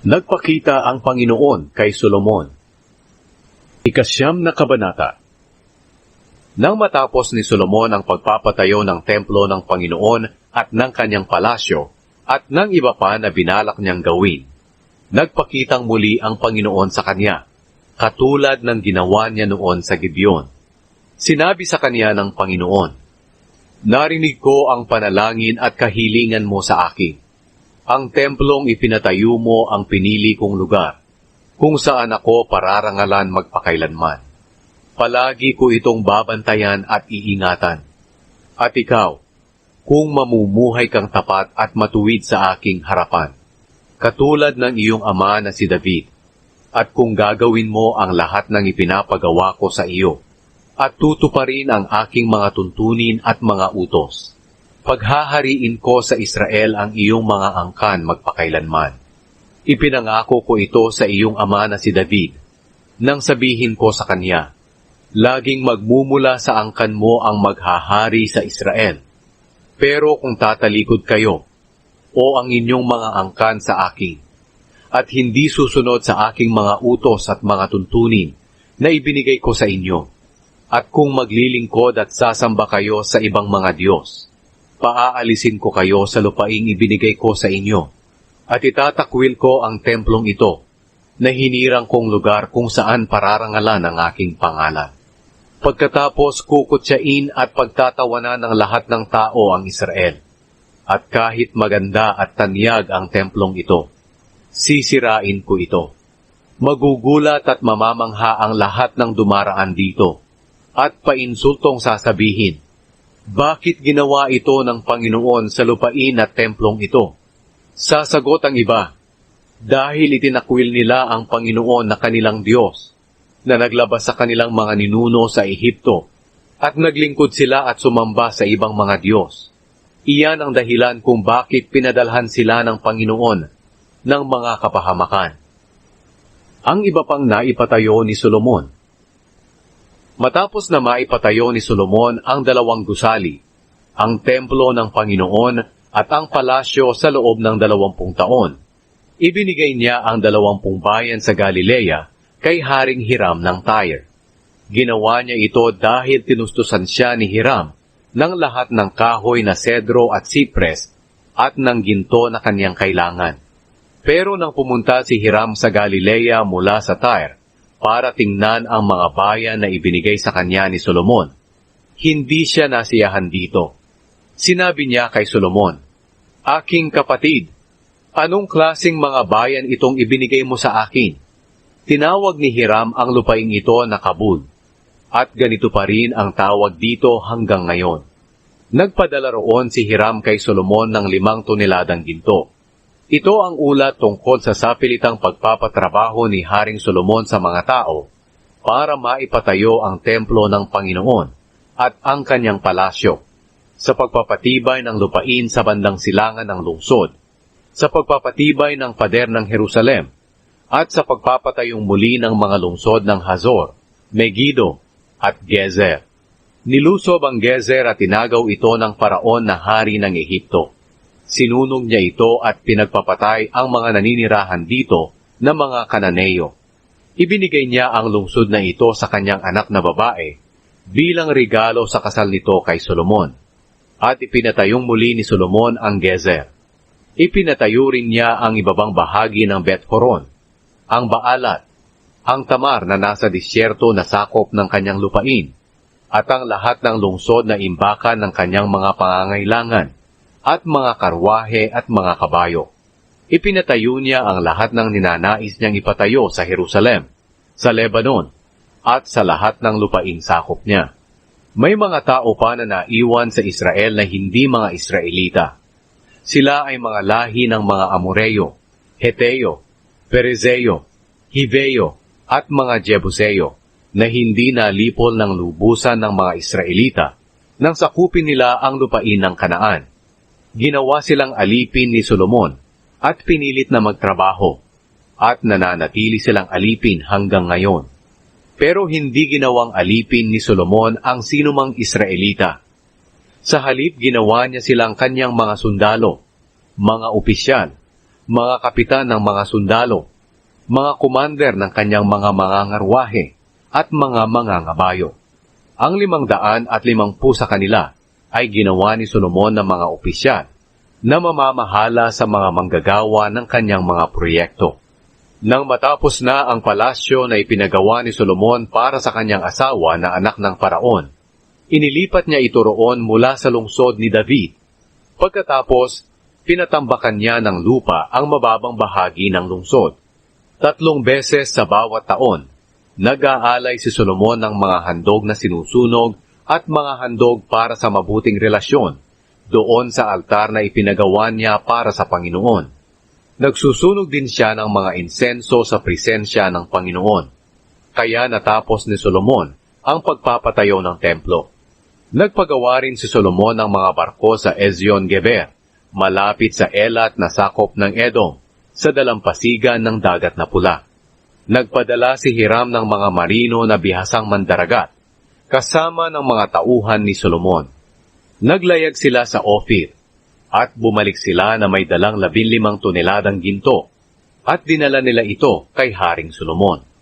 Nagpakita ang Panginoon kay Solomon. Ikasyam na kabanata. Nang matapos ni Solomon ang pagpapatayo ng templo ng Panginoon at ng kanyang palasyo, at ng iba pa na binalak niyang gawin, nagpakitang muli ang Panginoon sa kanya, katulad ng ginawa niya noon sa Gibeon. Sinabi sa kanya ng Panginoon, "Narinig ko ang panalangin at kahilingan mo sa akin. Ang templong ipinatayo mo ang pinili kong lugar, kung saan ako pararangalan magpakailanman. Palagi ko itong babantayan at iingatan. At ikaw, kung mamumuhay kang tapat at matuwid sa aking harapan, katulad ng iyong ama na si David, at kung gagawin mo ang lahat ng ipinapagawa ko sa iyo, at tutuparin ang aking mga tuntunin at mga utos, paghahariin ko sa Israel ang iyong mga angkan magpakailanman. Ipinangako ko ito sa iyong ama na si David, nang sabihin ko sa kanya, laging magmumula sa angkan mo ang maghahari sa Israel. Pero kung tatalikod kayo, o ang inyong mga angkan sa akin, at hindi susunod sa aking mga utos at mga tuntunin na ibinigay ko sa inyo, at kung maglilingkod at sasamba kayo sa ibang mga Diyos, paaalisin ko kayo sa lupaing ibinigay ko sa inyo, at itatakwil ko ang templong ito, na hinirang kong lugar kung saan pararangalan ang aking pangalan. Pagkatapos kukutsain at pagtatawanan ng lahat ng tao ang Israel, at kahit maganda at tanyag ang templong ito, sisirain ko ito. Magugulat at mamamangha ang lahat ng dumaraan dito, at painsultong sasabihin, bakit ginawa ito ng Panginoon sa lupain at templong ito? Sasagot ang iba, dahil itinakwil nila ang Panginoon na kanilang Diyos, na naglabas sa kanilang mga ninuno sa Ehipto, at naglingkod sila at sumamba sa ibang mga Diyos. Iyan ang dahilan kung bakit pinadalhan sila ng Panginoon ng mga kapahamakan. Ang iba pang naipatayo ni Solomon. Matapos na maipatayo ni Solomon ang 2 gusali, ang templo ng Panginoon at ang palasyo sa loob ng 20 taon, ibinigay niya ang 20 bayan sa Galilea kay Haring Hiram ng Tyre. Ginawa niya ito dahil tinustusan siya ni Hiram ng lahat ng kahoy na sedro at sipres at ng ginto na kanyang kailangan. Pero nang pumunta si Hiram sa Galilea mula sa Tyre, para tingnan ang mga bayan na ibinigay sa kanya ni Solomon, hindi siya nasiyahan dito. Sinabi niya kay Solomon, "Aking kapatid, anong klaseng mga bayan itong ibinigay mo sa akin?" Tinawag ni Hiram ang lupaing ito na Kabul, at ganito pa rin ang tawag dito hanggang ngayon. Nagpadala roon si Hiram kay Solomon ng 5 toneladang ginto. Ito ang ulat tungkol sa sapilitang pagpapatrabaho ni Haring Solomon sa mga tao para maipatayo ang templo ng Panginoon at ang kanyang palasyo, sa pagpapatibay ng lupain sa bandang silangan ng lungsod, sa pagpapatibay ng pader ng Jerusalem, at sa pagpapatayong muli ng mga lungsod ng Hazor, Megiddo, at Gezer. Nilusob ang Gezer at tinagaw ito ng paraon na hari ng Ehipto. Sinunog niya ito at pinagpapatay ang mga naninirahan dito na mga Kananeo. Ibinigay niya ang lungsod na ito sa kanyang anak na babae bilang regalo sa kasal nito kay Solomon. At ipinatayong muli ni Solomon ang Gezer. Ipinatayo rin niya ang ibabang bahagi ng Bet-Horon, ang Baalat, ang Tamar na nasa disyerto na sakop ng kanyang lupain, at ang lahat ng lungsod na imbakan ng kanyang mga pangangailangan, at mga karwahe at mga kabayo. Ipinatayo niya ang lahat ng ninanais niyang ipatayo sa Jerusalem, sa Lebanon, at sa lahat ng lupaing sakop niya. May mga tao pa na naiwan sa Israel na hindi mga Israelita. Sila ay mga lahi ng mga Amoreo, Heteo, Perezeo, Hiveo, at mga Jebuseo, na hindi nalipol ng lubusan ng mga Israelita nang sakupin nila ang lupain ng Kanaan. Ginawa silang alipin ni Solomon at pinilit na magtrabaho, at nananatili silang alipin hanggang ngayon. Pero hindi ginawang alipin ni Solomon ang sinumang Israelita. Sa halip ginawa niya silang kanyang mga sundalo, mga opisyal, mga kapitan ng mga sundalo, mga kumander ng kanyang mga mangangarwahe, at mga mangangabayo. Ang 550 sa kanila ay ginawa ni Solomon ng mga opisyal na mamamahala sa mga manggagawa ng kanyang mga proyekto. Nang matapos na ang palasyo na ipinagawa ni Solomon para sa kanyang asawa na anak ng paraon, inilipat niya ito roon mula sa lungsod ni David. Pagkatapos, pinatambakan niya ng lupa ang mababang bahagi ng lungsod. 3 beses sa bawat taon, nag-aalay si Solomon ng mga handog na sinusunog at mga handog para sa mabuting relasyon doon sa altar na ipinagawa niya para sa Panginoon. Nagsusunog din siya ng mga insenso sa presensya ng Panginoon. Kaya natapos ni Solomon ang pagpapatayo ng templo. Nagpagawa rin si Solomon ng mga barko sa Ezion-Geber, malapit sa Elat na sakop ng Edom, sa dalampasigan ng Dagat na Pula. Nagpadala si Hiram ng mga marino na bihasang mandaragat, kasama ng mga tauhan ni Solomon. Naglayag sila sa Ophir, at bumalik sila na may dalang 15 toneladang ginto, at dinala nila ito kay Haring Solomon.